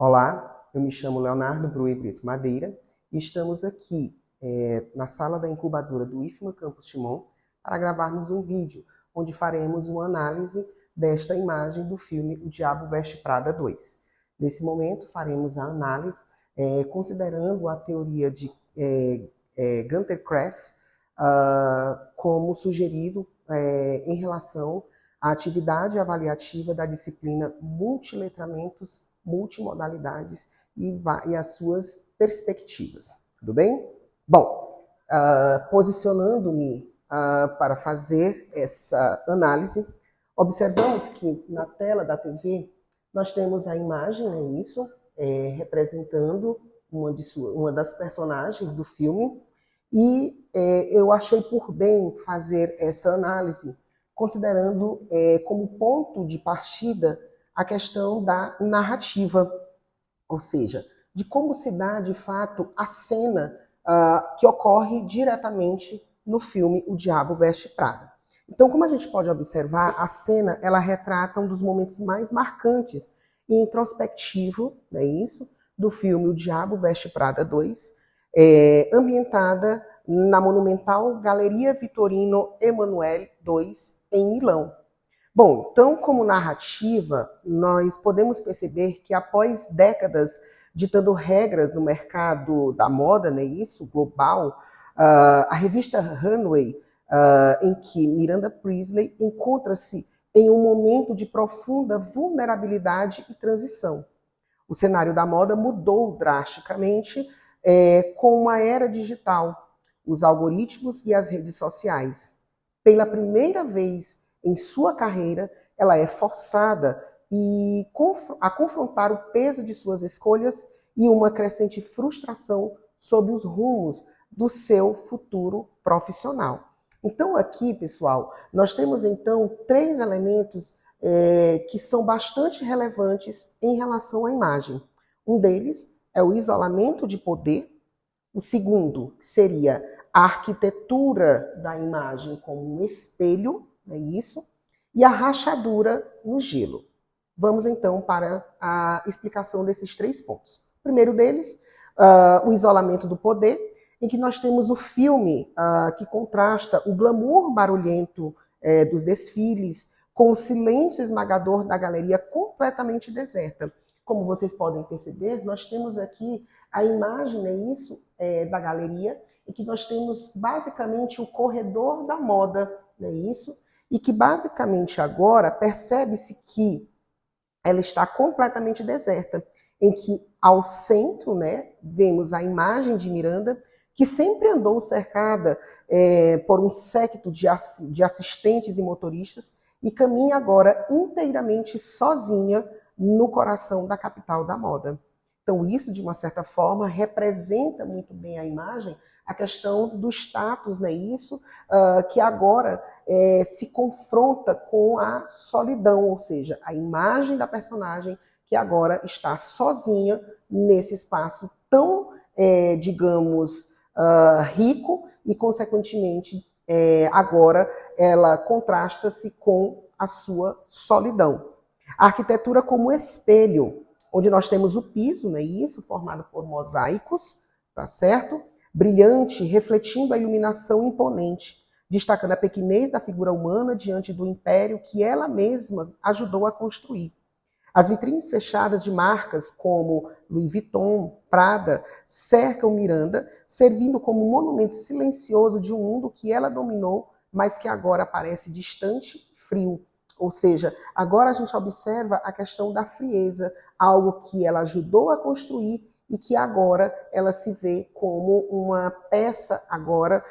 Olá, eu me chamo Leonardo Brui Brito Madeira e estamos aqui na sala da incubadora do IFMA Campus Timon para gravarmos um vídeo onde faremos uma análise desta imagem do filme O Diabo Veste Prada 2. Nesse momento faremos a análise considerando a teoria de Gunter Kress como sugerido em relação à atividade avaliativa da disciplina Multiletramentos, Multimodalidades e as suas perspectivas. Tudo bem? Bom, posicionando-me para fazer essa análise, observamos que na tela da TV nós temos a imagem, é isso, representando uma das personagens do filme, e eu achei por bem fazer essa análise, considerando como ponto de partida a questão da narrativa, ou seja, de como se dá, de fato, a cena que ocorre diretamente no filme O Diabo Veste Prada. Então, como a gente pode observar, a cena ela retrata um dos momentos mais marcantes e introspectivo, não é isso, do filme O Diabo Veste Prada 2, ambientada na monumental Galeria Vittorino Emanuele II, em Milão. Bom, então, como narrativa, nós podemos perceber que após décadas ditando regras no mercado da moda, né, isso, global, a revista Runway, em que Miranda Priestly encontra-se em um momento de profunda vulnerabilidade e transição. O cenário da moda mudou drasticamente com uma era digital, os algoritmos e as redes sociais. Pela primeira vez em sua carreira, ela é forçada a confrontar o peso de suas escolhas e uma crescente frustração sobre os rumos do seu futuro profissional. Então aqui, pessoal, nós temos então 3 elementos que são bastante relevantes em relação à imagem. Um deles é o isolamento de poder. O segundo seria a arquitetura da imagem como um espelho, é isso, e a rachadura no gelo. Vamos então para a explicação desses 3 pontos. O primeiro deles, o isolamento do poder, em que nós temos o filme que contrasta o glamour barulhento dos desfiles com o silêncio esmagador da galeria completamente deserta. Como vocês podem perceber, nós temos aqui a imagem, é isso, da galeria, em que nós temos basicamente o corredor da moda, não é isso? E que basicamente agora percebe-se que ela está completamente deserta, em que ao centro, né, vemos a imagem de Miranda, que sempre andou cercada por um séquito de assistentes e motoristas, e caminha agora inteiramente sozinha no coração da capital da moda. Então isso, de uma certa forma, representa muito bem a imagem, a questão do status, né? Isso que agora se confronta com a solidão, ou seja, a imagem da personagem que agora está sozinha nesse espaço tão, digamos, rico e, consequentemente, agora ela contrasta-se com a sua solidão. A arquitetura como espelho, onde nós temos o piso, né? Isso, formado por mosaicos, tá certo? Brilhante, refletindo a iluminação imponente, destacando a pequenez da figura humana diante do império que ela mesma ajudou a construir. As vitrines fechadas de marcas como Louis Vuitton, Prada, cercam Miranda, servindo como monumento silencioso de um mundo que ela dominou, mas que agora parece distante e frio. Ou seja, agora a gente observa a questão da frieza, algo que ela ajudou a construir e que agora ela se vê como uma peça, agora,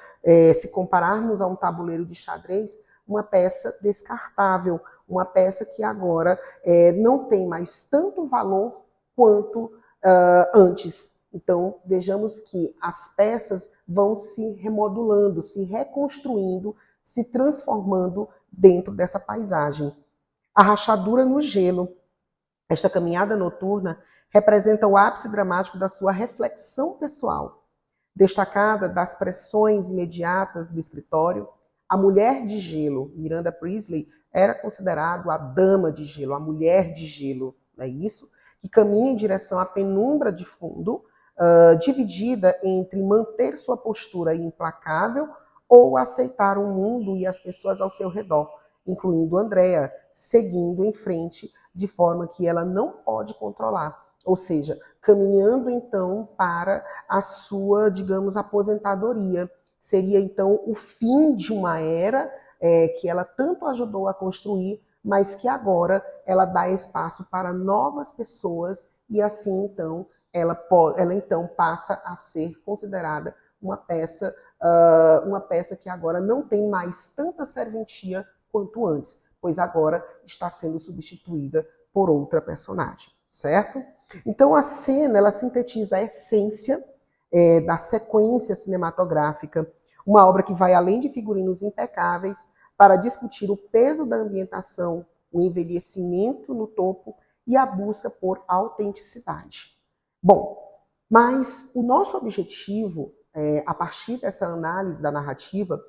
se compararmos a um tabuleiro de xadrez, uma peça descartável, uma peça que agora não tem mais tanto valor quanto antes. Então, vejamos que as peças vão se remodulando, se reconstruindo, se transformando dentro dessa paisagem. A rachadura no gelo. Esta caminhada noturna representa o ápice dramático da sua reflexão pessoal. Destacada das pressões imediatas do escritório, a mulher de gelo, Miranda Priestly, era considerada a dama de gelo, a mulher de gelo, não é isso? que caminha em direção à penumbra de fundo, dividida entre manter sua postura implacável ou aceitar o mundo e as pessoas ao seu redor, incluindo Andrea, seguindo em frente de forma que ela não pode controlar. Ou seja, caminhando então para a sua, digamos, aposentadoria. Seria então o fim de uma era que ela tanto ajudou a construir, mas que agora ela dá espaço para novas pessoas e assim então ela então passa a ser considerada uma peça que agora não tem mais tanta serventia quanto antes, pois agora está sendo substituída por outra personagem, certo? Então a cena ela sintetiza a essência da sequência cinematográfica, uma obra que vai além de figurinos impecáveis para discutir o peso da ambientação, o envelhecimento no topo e a busca por autenticidade. Bom, mas o nosso objetivo, a partir dessa análise da narrativa,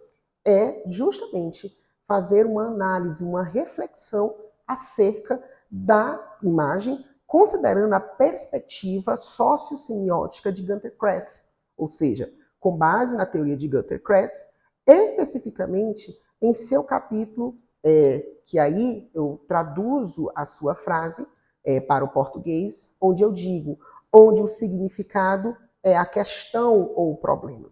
é justamente fazer uma análise, uma reflexão acerca da imagem, considerando a perspectiva sociossemiótica de Günter Kress, ou seja, com base na teoria de Günter Kress, especificamente em seu capítulo, que aí eu traduzo a sua frase para o português, onde eu digo, onde o significado é a questão ou o problema.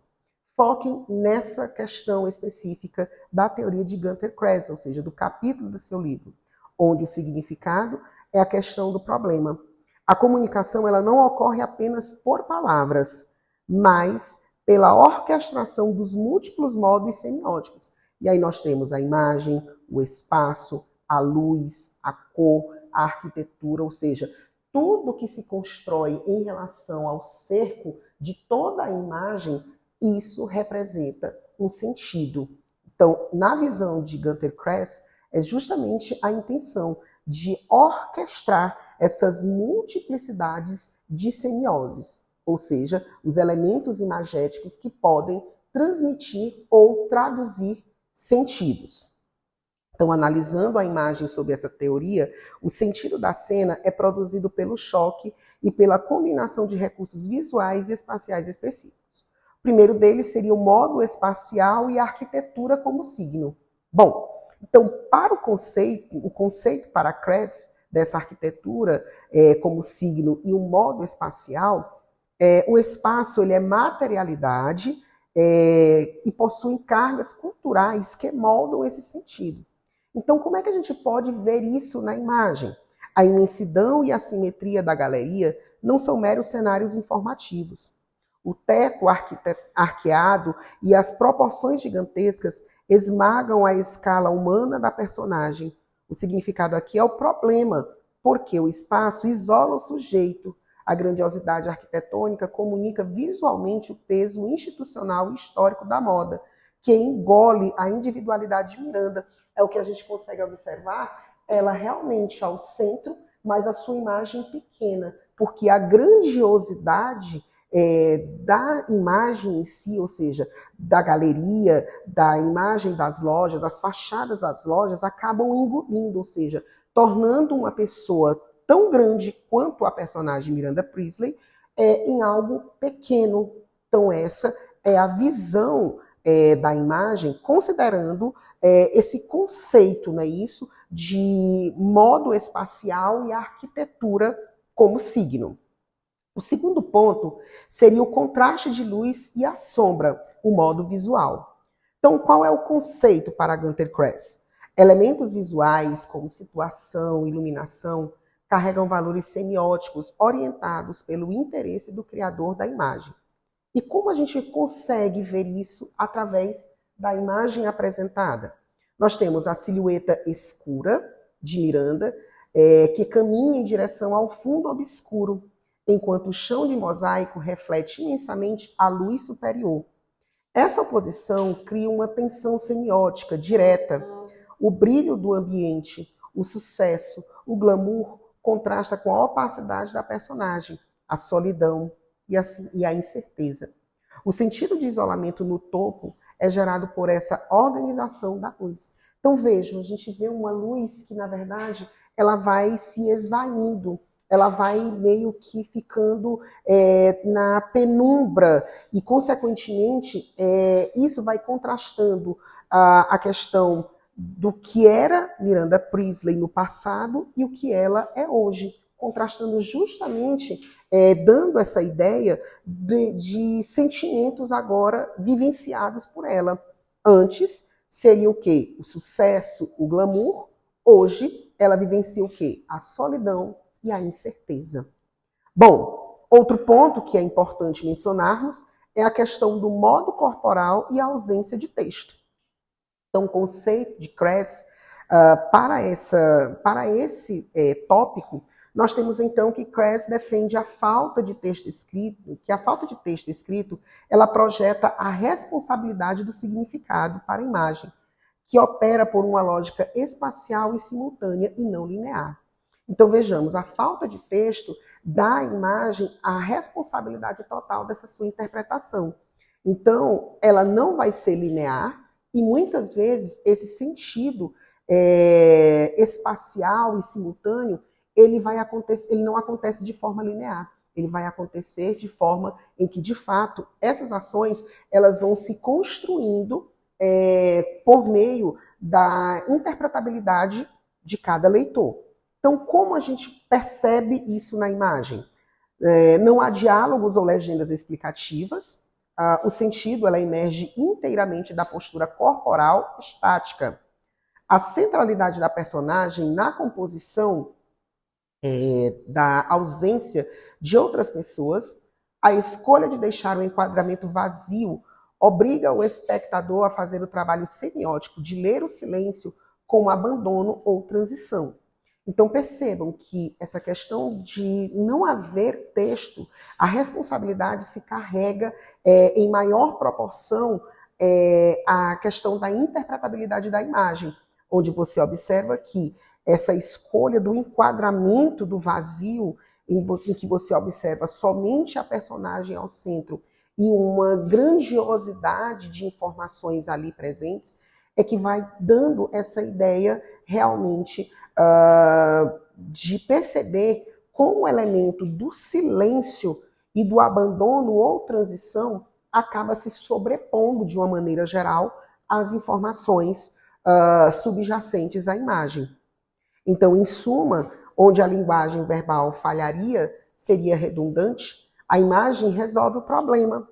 Foquem nessa questão específica da teoria de Günter Kress, ou seja, do capítulo do seu livro, onde o significado é a questão do problema. A comunicação ela não ocorre apenas por palavras, mas pela orquestração dos múltiplos modos semióticos. E aí nós temos a imagem, o espaço, a luz, a cor, a arquitetura, ou seja, tudo que se constrói em relação ao cerco de toda a imagem, isso representa um sentido. Então, na visão de Günter Kress, é justamente a intenção de orquestrar essas multiplicidades de semioses, ou seja, os elementos imagéticos que podem transmitir ou traduzir sentidos. Então, analisando a imagem sob essa teoria, o sentido da cena é produzido pelo choque e pela combinação de recursos visuais e espaciais específicos. O primeiro deles seria o modo espacial e a arquitetura como signo. Bom, então, para o conceito para Kress dessa arquitetura como signo e o modo espacial, o espaço ele é materialidade e possui cargas culturais que moldam esse sentido. Então, como é que a gente pode ver isso na imagem? A imensidão e a simetria da galeria não são meros cenários informativos. O teto arqueado e as proporções gigantescas esmagam a escala humana da personagem. O significado aqui é o problema, porque o espaço isola o sujeito. A grandiosidade arquitetônica comunica visualmente o peso institucional e histórico da moda, que engole a individualidade de Miranda. É o que a gente consegue observar, ela realmente ao centro, mas a sua imagem pequena, porque a grandiosidade da imagem em si, ou seja, da galeria, da imagem das lojas, das fachadas das lojas, acabam engolindo, ou seja, tornando uma pessoa tão grande quanto a personagem Miranda Priestley em algo pequeno. Então essa é a visão da imagem, considerando esse conceito, né, isso, de modo espacial e arquitetura como signo. O segundo ponto seria o contraste de luz e a sombra, o modo visual. Então, qual é o conceito para Günter Kress? Elementos visuais, como situação, iluminação, carregam valores semióticos orientados pelo interesse do criador da imagem. E como a gente consegue ver isso através da imagem apresentada? Nós temos a silhueta escura de Miranda, que caminha em direção ao fundo obscuro, enquanto o chão de mosaico reflete imensamente a luz superior. Essa oposição cria uma tensão semiótica direta. O brilho do ambiente, o sucesso, o glamour contrasta com a opacidade da personagem, a solidão e a incerteza. O sentido de isolamento no topo é gerado por essa organização da luz. Então vejam, a gente vê uma luz que, na verdade, ela vai se esvaindo. ela vai meio que ficando na penumbra e, consequentemente, isso vai contrastando a questão do que era Miranda Priestly no passado e o que ela é hoje, contrastando justamente, dando essa ideia de sentimentos agora vivenciados por ela. Antes seria o quê? O sucesso, o glamour. Hoje ela vivencia o quê? A solidão e a incerteza. Bom, outro ponto que é importante mencionarmos é a questão do modo corporal e a ausência de texto. Então, o conceito de Kress, para esse tópico, nós temos então que Kress defende a falta de texto escrito, que a falta de texto escrito, ela projeta a responsabilidade do significado para a imagem, que opera por uma lógica espacial e simultânea e não linear. Então, vejamos, a falta de texto dá à imagem a responsabilidade total dessa sua interpretação. Então, ela não vai ser linear e, muitas vezes, esse sentido espacial e simultâneo, ele não acontece de forma linear. Ele vai acontecer de forma em que, de fato, essas ações elas vão se construindo por meio da interpretabilidade de cada leitor. Então, como a gente percebe isso na imagem? Não há diálogos ou legendas explicativas. O sentido ela emerge inteiramente da postura corporal estática. A centralidade da personagem na composição da ausência de outras pessoas, a escolha de deixar o enquadramento vazio obriga o espectador a fazer o trabalho semiótico de ler o silêncio como abandono ou transição. Então percebam que essa questão de não haver texto, a responsabilidade se carrega em maior proporção a questão da interpretabilidade da imagem, onde você observa que essa escolha do enquadramento do vazio, em que você observa somente a personagem ao centro e uma grandiosidade de informações ali presentes, é que vai dando essa ideia realmente de perceber como o elemento do silêncio e do abandono ou transição acaba se sobrepondo de uma maneira geral às informações subjacentes à imagem. Então, em suma, onde a linguagem verbal falharia, seria redundante, a imagem resolve o problema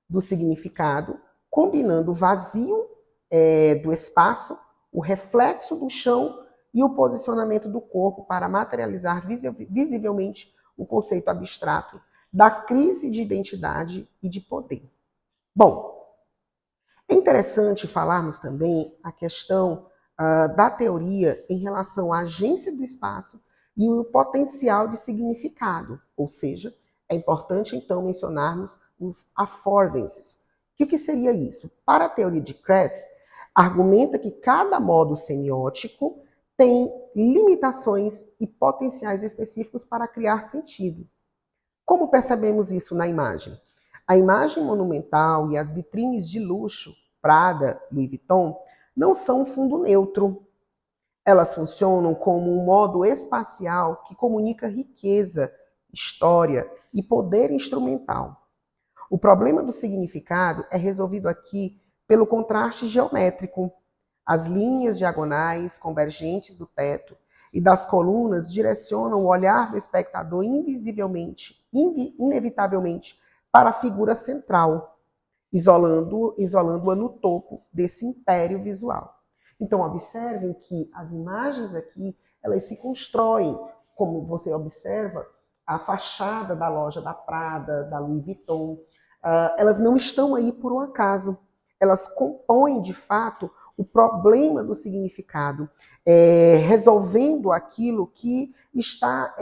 do significado, combinando o vazio do espaço, o reflexo do chão e o posicionamento do corpo para materializar visivelmente o conceito abstrato da crise de identidade e de poder. Bom, é interessante falarmos também a questão da teoria em relação à agência do espaço e o potencial de significado, ou seja, é importante então mencionarmos os affordances. O que seria isso? Para a teoria de Kress, argumenta que cada modo semiótico tem limitações e potenciais específicos para criar sentido. Como percebemos isso na imagem? A imagem monumental e as vitrines de luxo, Prada, Louis Vuitton, não são um fundo neutro. Elas funcionam como um modo espacial que comunica riqueza, história e poder instrumental. O problema do significado é resolvido aqui pelo contraste geométrico. As linhas diagonais convergentes do teto e das colunas direcionam o olhar do espectador inevitavelmente para a figura central, isolando-a no topo desse império visual. Então, observem que as imagens aqui, elas se constroem, como você observa, a fachada da loja da Prada, da Louis Vuitton, elas não estão aí por um acaso. Elas compõem, de fato, o problema do significado, resolvendo aquilo que está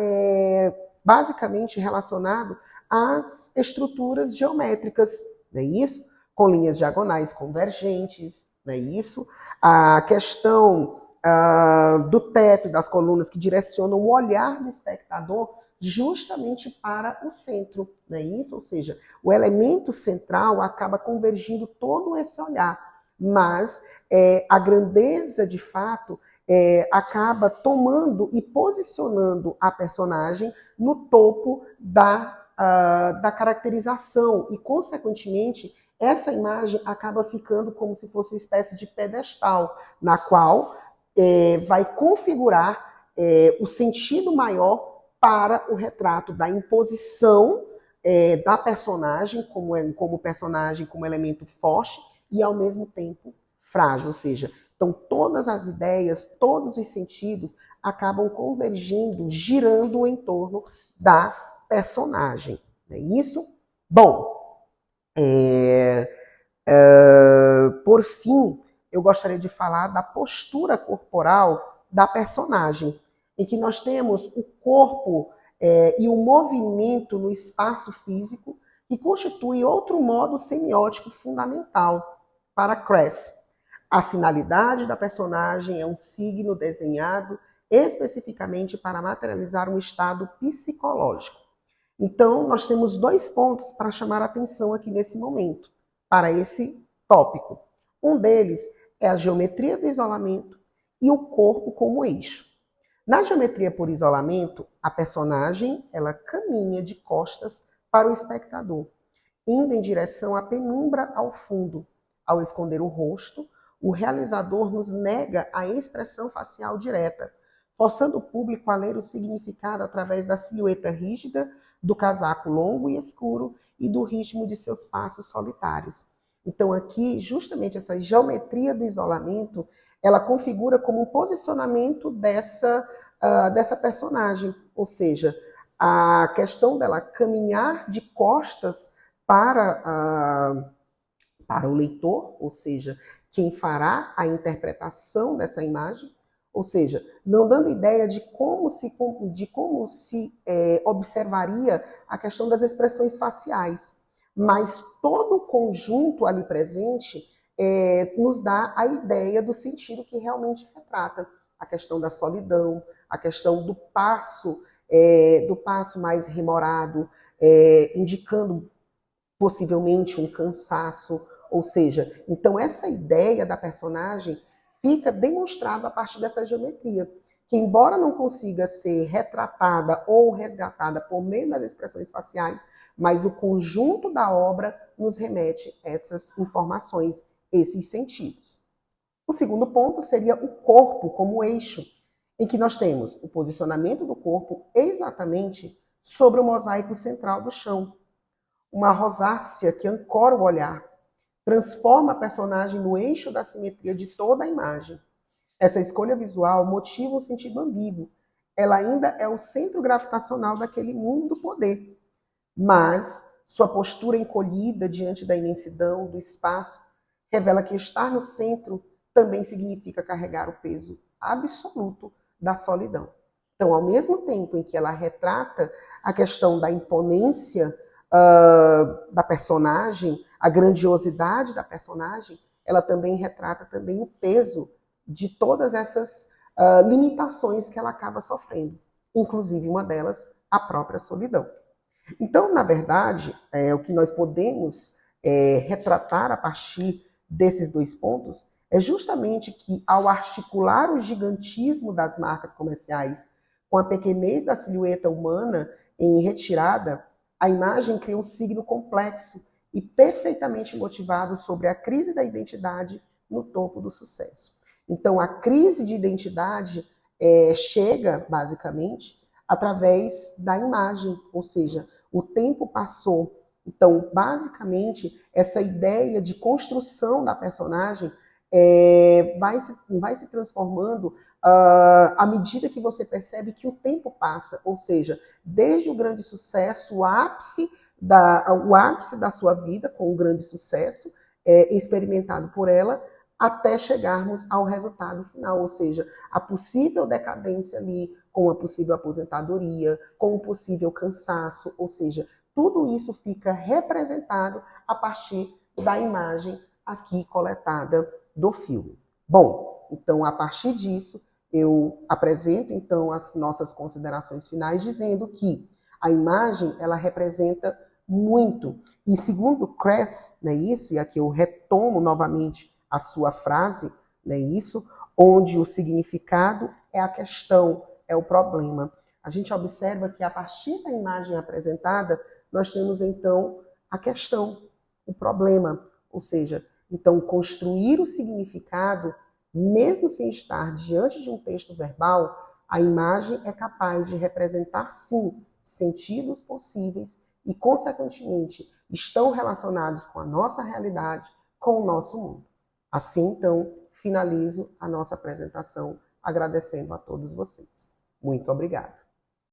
basicamente relacionado às estruturas geométricas, não é isso? Com linhas diagonais convergentes, não é isso? A questão do teto e das colunas que direcionam o olhar do espectador justamente para o centro, não é isso? Ou seja, o elemento central acaba convergindo todo esse olhar, mas a grandeza, de fato, acaba tomando e posicionando a personagem no topo da caracterização e, consequentemente, essa imagem acaba ficando como se fosse uma espécie de pedestal, na qual vai configurar o sentido maior para o retrato da imposição da personagem como personagem, como elemento forte e, ao mesmo tempo, frágil. Ou seja, então todas as ideias, todos os sentidos acabam convergindo, girando em torno da personagem. Não é isso? Bom, por fim, eu gostaria de falar da postura corporal da personagem, em que nós temos o corpo e o movimento no espaço físico, que constitui outro modo semiótico fundamental para Kress. A finalidade da personagem é um signo desenhado especificamente para materializar um estado psicológico. Então, nós temos 2 pontos para chamar a atenção aqui nesse momento, para esse tópico. Um deles é a geometria do isolamento e o corpo como eixo. Na geometria por isolamento, a personagem ela caminha de costas para o espectador, indo em direção à penumbra ao fundo. Ao esconder o rosto, o realizador nos nega a expressão facial direta, forçando o público a ler o significado através da silhueta rígida, do casaco longo e escuro e do ritmo de seus passos solitários. Então aqui, justamente essa geometria do isolamento, ela configura como um posicionamento dessa personagem, ou seja, a questão dela caminhar de costas para o leitor, ou seja, quem fará a interpretação dessa imagem, ou seja, não dando ideia de como se observaria a questão das expressões faciais, mas todo o conjunto ali presente nos dá a ideia do sentido que realmente retrata a questão da solidão, a questão do passo mais remorado, indicando possivelmente um cansaço, ou seja, então essa ideia da personagem fica demonstrado a partir dessa geometria, que embora não consiga ser retratada ou resgatada por meio das expressões faciais, mas o conjunto da obra nos remete a essas informações, esses sentidos. O segundo ponto seria o corpo como eixo, em que nós temos o posicionamento do corpo exatamente sobre o mosaico central do chão, uma rosácea que ancora o olhar, transforma a personagem no eixo da simetria de toda a imagem. Essa escolha visual motiva um sentido ambíguo. Ela ainda é o centro gravitacional daquele mundo do poder, mas sua postura encolhida diante da imensidão do espaço revela que estar no centro também significa carregar o peso absoluto da solidão. Então, ao mesmo tempo em que ela retrata a questão da imponência da personagem, a grandiosidade da personagem, ela também retrata também o peso de todas essas limitações que ela acaba sofrendo, inclusive uma delas, a própria solidão. Então, na verdade, o que nós podemos retratar a partir desses 2 pontos é justamente que, ao articular o gigantismo das marcas comerciais com a pequenez da silhueta humana em retirada, a imagem cria um signo complexo e perfeitamente motivado sobre a crise da identidade no topo do sucesso. Então, a crise de identidade chega, basicamente, através da imagem, ou seja, o tempo passou. Então, basicamente, essa ideia de construção da personagem vai se transformando à medida que você percebe que o tempo passa, ou seja, desde o grande sucesso, o ápice da sua vida, com o grande sucesso experimentado por ela, até chegarmos ao resultado final, ou seja, a possível decadência ali, com a possível aposentadoria, com o possível cansaço, ou seja, tudo isso fica representado a partir da imagem aqui coletada do filme. Bom, então a partir disso, eu apresento então as nossas considerações finais dizendo que a imagem, ela representa muito. E segundo Kress, né, isso, e aqui eu retomo novamente a sua frase, né, isso, onde o significado é a questão, é o problema. A gente observa que a partir da imagem apresentada, nós temos então a questão, o problema, ou seja, então construir o significado, mesmo sem estar diante de um texto verbal, a imagem é capaz de representar, sim, sentidos possíveis e, consequentemente, estão relacionados com a nossa realidade, com o nosso mundo. Assim, então, finalizo a nossa apresentação agradecendo a todos vocês. Muito obrigada.